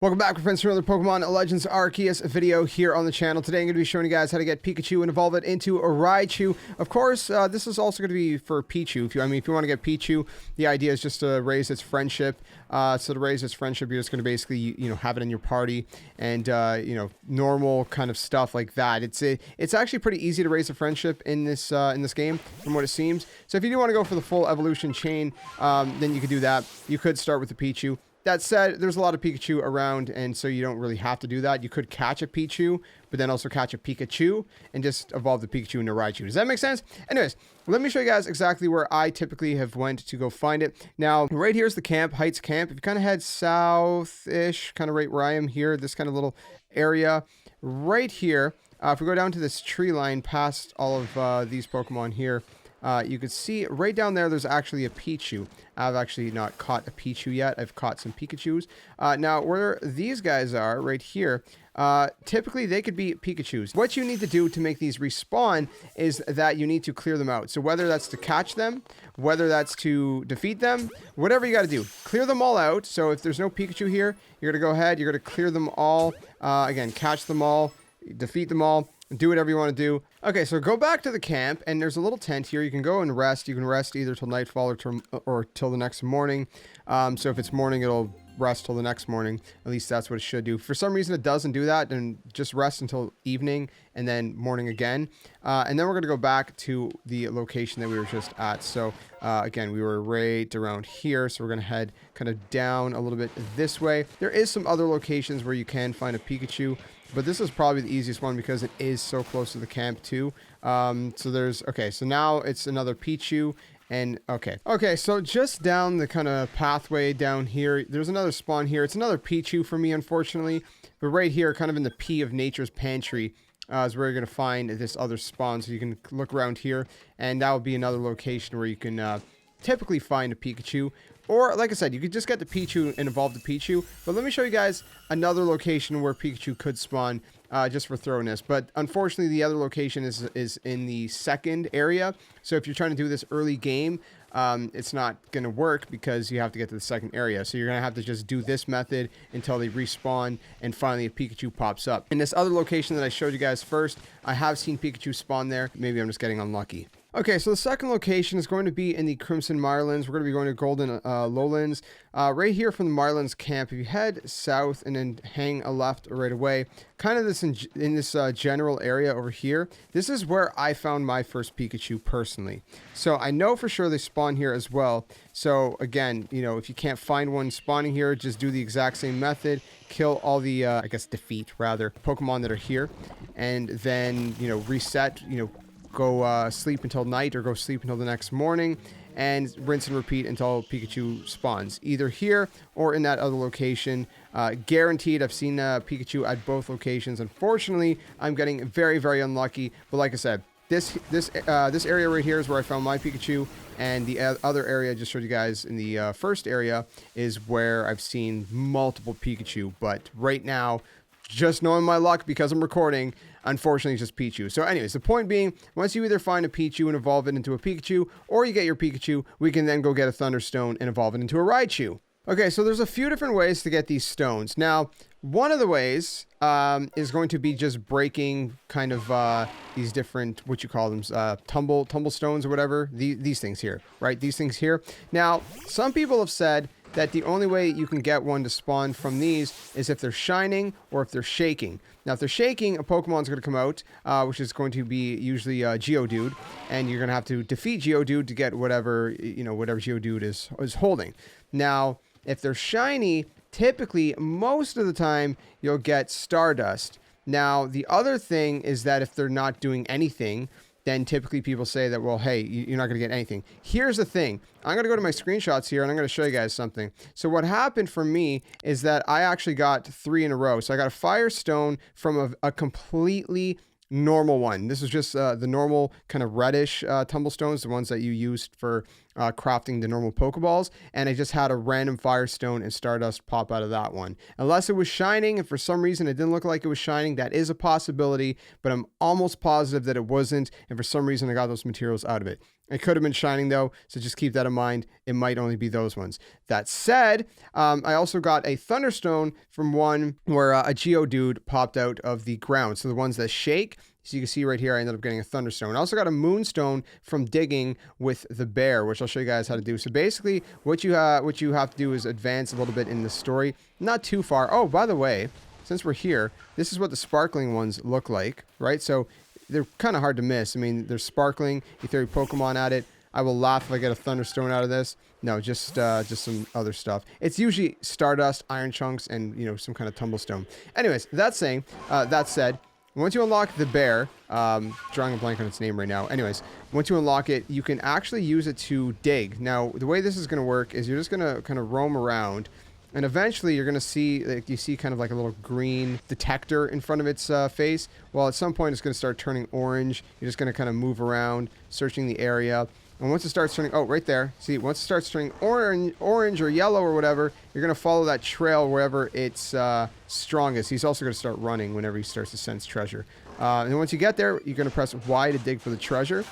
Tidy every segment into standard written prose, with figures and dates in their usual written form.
Welcome back, my friends, to another Pokemon Legends Arceus video here on the channel. Today I'm going to be showing you guys how to get Pikachu and evolve it into a Raichu. Of course, this is also going to be for Pichu. If you want to get Pichu, the idea is just to raise its friendship. So to raise its friendship, you're just going to basically, have it in your party and, normal kind of stuff like that. It's actually pretty easy to raise a friendship in this game, from what it seems. So if you do want to go for the full evolution chain, then you could do that. You could start with the Pichu. That said, there's a lot of Pikachu around, and so you don't really have to do that. You could catch a Pichu, but then also catch a Pikachu, and just evolve the Pikachu into Raichu. Does that make sense? Anyways, let me show you guys exactly where I typically have went to go find it. Now, right here is the camp, Heights Camp. If you kind of head south-ish, kind of right where I am here, this kind of little area, right here, if we go down to this tree line past all of these Pokemon here, you can see right down there, there's actually a Pichu. I've actually not caught a Pichu yet. I've caught some Pikachus. Now, where these guys are, right here, typically they could be Pikachus. What you need to do to make these respawn is that you need to clear them out. So whether that's to catch them, whether that's to defeat them, whatever you got to do, clear them all out. So if there's no Pikachu here, you're going to go ahead, you're going to clear them all. Again, catch them all, defeat them all. Do whatever you want to do. Okay, so go back to the camp, and there's a little tent here. You can go and rest. You can rest either till nightfall or till the next morning. So if it's morning, it'll rest till the next morning. At least that's what it should do. For some reason, it doesn't do that, then just rest until evening and then morning again. And then we're going to go back to the location that we were just at. So again, we were right around here. So we're going to head kind of down a little bit this way. There is some other locations where you can find a Pikachu, but this is probably the easiest one because it is so close to the camp too. So now it's another Pichu. And okay, so just down the kind of pathway down here, there's another spawn here. It's another Pichu for me, unfortunately. But right here, kind of in the P of Nature's Pantry, is where you're going to find this other spawn. So you can look around here, and that will be another location where you can typically find a Pikachu. Or, like I said, you could just get the Pichu and evolve the Pichu. But let me show you guys another location where Pikachu could spawn, just for thoroughness. But unfortunately, the other location is in the second area. So if you're trying to do this early game, it's not going to work because you have to get to the second area. So you're going to have to just do this method until they respawn, and finally a Pikachu pops up. In this other location that I showed you guys first, I have seen Pikachu spawn there. Maybe I'm just getting unlucky. Okay, so the second location is going to be in the Crimson Mirelands. We're going to be going to Golden Lowlands. Right here from the Mirelands camp, if you head south and then hang a left right away, kind of this in this general area over here, this is where I found my first Pikachu personally. So I know for sure they spawn here as well. So again, if you can't find one spawning here, just do the exact same method. Kill all the, defeat rather, Pokemon that are here. And then, reset, go sleep until night or go sleep until the next morning, and rinse and repeat until Pikachu spawns, either here or in that other location. Guaranteed, I've seen Pikachu at both locations. Unfortunately, I'm getting very, very unlucky. But like I said, this area right here is where I found my Pikachu, and the other area I just showed you guys in the first area is where I've seen multiple Pikachu. But right now, just knowing my luck because I'm recording, unfortunately, it's just Pichu. So anyways, the point being, once you either find a Pichu and evolve it into a Pikachu, or you get your Pikachu, we can then go get a Thunderstone and evolve it into a Raichu. Okay, so there's a few different ways to get these stones. Now, one of the ways is going to be just breaking kind of these different, what you call them, tumble stones or whatever. These things here, right? These things here. Now, some people have said that the only way you can get one to spawn from these is if they're shining or if they're shaking. Now, if they're shaking, a Pokemon's going to come out, which is going to be usually Geodude, and you're going to have to defeat Geodude to get whatever Geodude is holding. Now, if they're shiny, typically, most of the time, you'll get Stardust. Now, the other thing is that if they're not doing anything, then typically people say that, well, hey, you're not going to get anything. Here's the thing. I'm going to go to my screenshots here, and I'm going to show you guys something. So what happened for me is that I actually got 3 in a row. So I got a Firestone from a completely normal one. This is just the normal kind of reddish tumblestones, the ones that you used for crafting the normal Pokeballs, and I just had a random Firestone and Stardust pop out of that one. Unless it was shining, and for some reason it didn't look like it was shining, that is a possibility, but I'm almost positive that it wasn't, and for some reason I got those materials out of it. It could have been shining though, so just keep that in mind. It might only be those ones. That said, I also got a thunderstone from one where a Geodude popped out of the ground. So the ones that shake, so you can see right here, I ended up getting a thunderstone. I also got a moonstone from digging with the bear, which I'll show you guys how to do. So basically, what you have to do is advance a little bit in the story, not too far. Oh, by the way, since we're here, this is what the sparkling ones look like, right? So they're kind of hard to miss. I mean, they're sparkling. You throw your Pokemon at it. I will laugh if I get a thunderstone out of this. No, just some other stuff. It's usually Stardust, Iron Chunks, and, you know, some kind of Tumblestone. Anyways, that said, once you unlock the bear, drawing a blank on its name right now. Anyways, once you unlock it, you can actually use it to dig. Now, the way this is going to work is you're just going to kind of roam around. And eventually you're going to see, like, you see kind of like a little green detector in front of its face. Well, at some point it's going to start turning orange. You're just going to kind of move around, searching the area. And once it starts turning, oh, right there. See, once it starts turning orange or yellow or whatever, you're going to follow that trail wherever it's strongest. He's also going to start running whenever he starts to sense treasure. And once you get there, you're going to press Y to dig for the treasure.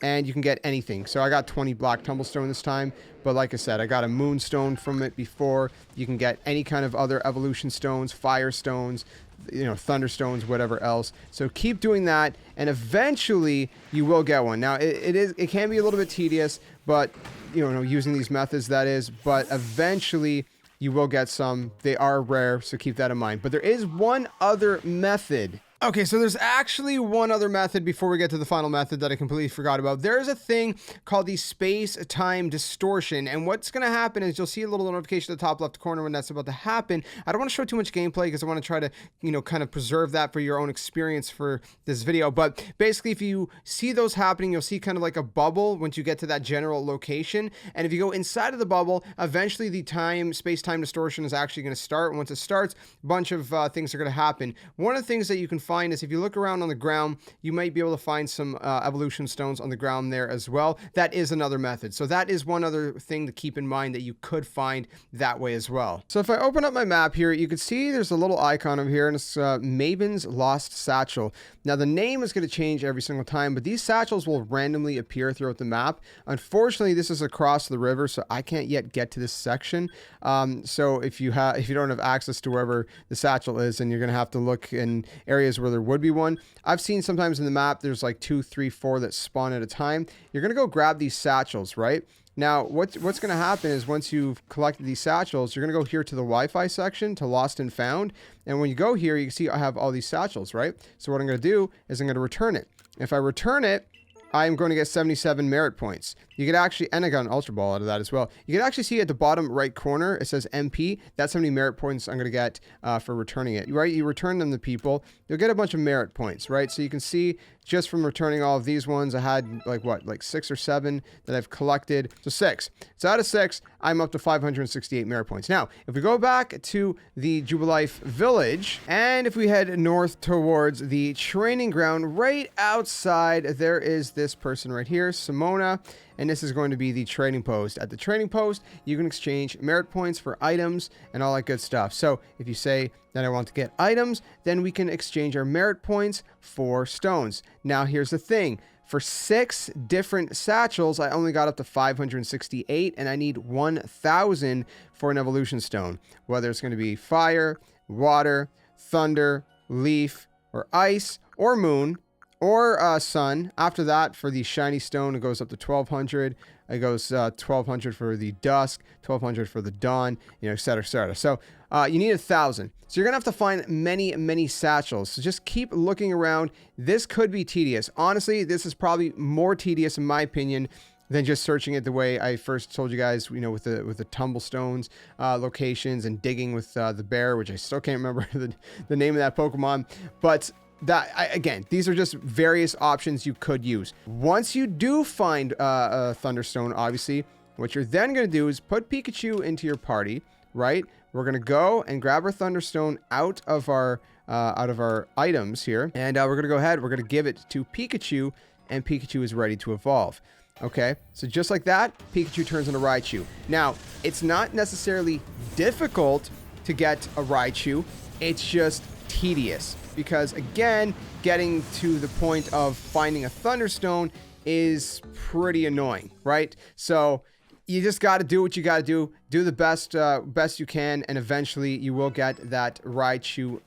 And you can get anything. So I got 20 black tumblestone this time. But like I said, I got a moonstone from it before. You can get any kind of other evolution stones, fire stones, you know, thunderstones, whatever else. So keep doing that, and eventually you will get one. Now it can be a little bit tedious, but you know, using these methods, that is. But eventually you will get some. They are rare, so keep that in mind. But there is one other method. Okay, so there's actually one other method before we get to the final method that I completely forgot about. There's a thing called the space-time distortion, and what's going to happen is you'll see a little notification at the top left corner when that's about to happen. I don't want to show too much gameplay because I want to try to, you know, kind of preserve that for your own experience for this video. But basically, if you see those happening, you'll see kind of like a bubble once you get to that general location. And if you go inside of the bubble, eventually the space-time distortion is actually going to start. And once it starts, a bunch of things are going to happen. One of the things that you can find is if you look around on the ground, you might be able to find some evolution stones on the ground there as well. That is another method. So that is one other thing to keep in mind that you could find that way as well. So if I open up my map here, you can see there's a little icon over here, and it's Maven's Lost Satchel. Now the name is going to change every single time, but these satchels will randomly appear throughout the map. Unfortunately, this is across the river, so I can't yet get to this section. So if you don't have access to wherever the satchel is, then you're going to have to look in areas where there would be one. I've seen sometimes in the map there's like 2, 3, 4 that spawn at a time. You're going to go grab these satchels, right? Now, what's going to happen is once you've collected these satchels, you're going to go here to the Wi-Fi section, to Lost and Found. And when you go here, you can see I have all these satchels, right? So what I'm going to do is I'm going to return it. If I return it, I'm going to get 77 merit points. You could actually, and I got an Ultra Ball out of that as well. You can actually see at the bottom right corner, it says MP. That's how many merit points I'm going to get for returning it, right? You return them to people, you'll get a bunch of merit points, right? So you can see just from returning all of these ones, I had like 6 or 7 that I've collected. So 6. So out of 6, I'm up to 568 merit points. Now, if we go back to the Jubilife Village, and if we head north towards the training ground, right outside, there is this person right here, Simona. And this is going to be the trading post. At the trading post, you can exchange merit points for items and all that good stuff. So if you say that I want to get items, then we can exchange our merit points for stones. Now, here's the thing. For 6 different satchels, I only got up to 568, and I need 1,000 for an evolution stone. Whether it's going to be fire, water, thunder, leaf, or ice, or moon, or sun. After that, for the shiny stone, it goes up to 1,200. It goes 1,200 for the dusk, 1,200 for the dawn, you know, et cetera, et cetera. So you need 1,000. So you're gonna have to find many satchels. So just keep looking around. This could be tedious. Honestly, this is probably more tedious in my opinion than just searching it the way I first told you guys, you know, with the tumblestones locations and digging with the bear, which I still can't remember the name of that Pokemon, but again, these are just various options you could use. Once you do find a Thunderstone, obviously, what you're then going to do is put Pikachu into your party, right? We're going to go and grab our Thunderstone out of our items here, and we're going to go ahead. We're going to give it to Pikachu, and Pikachu is ready to evolve. Okay, so just like that, Pikachu turns into Raichu. Now, it's not necessarily difficult to get a Raichu. It's just tedious. Because again, getting to the point of finding a Thunderstone is pretty annoying, right? So you just got to do what you got to do the best you can, and eventually you will get that Raichu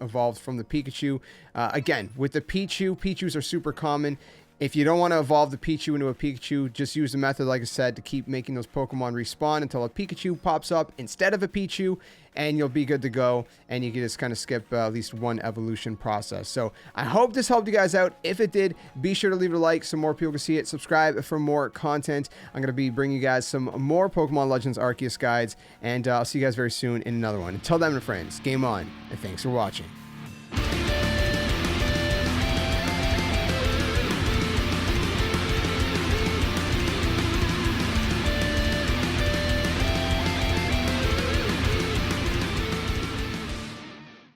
evolved from the Pikachu. Again, with the Pichus are super common. If you don't want to evolve the Pichu into a Pikachu, just use the method, like I said, to keep making those Pokemon respawn until a Pikachu pops up instead of a Pichu, and you'll be good to go, and you can just kind of skip at least one evolution process. So I hope this helped you guys out. If it did, be sure to leave it a like so more people can see it. Subscribe for more content. I'm going to be bringing you guys some more Pokemon Legends Arceus guides, and I'll see you guys very soon in another one. Until then, my friends, game on, and thanks for watching.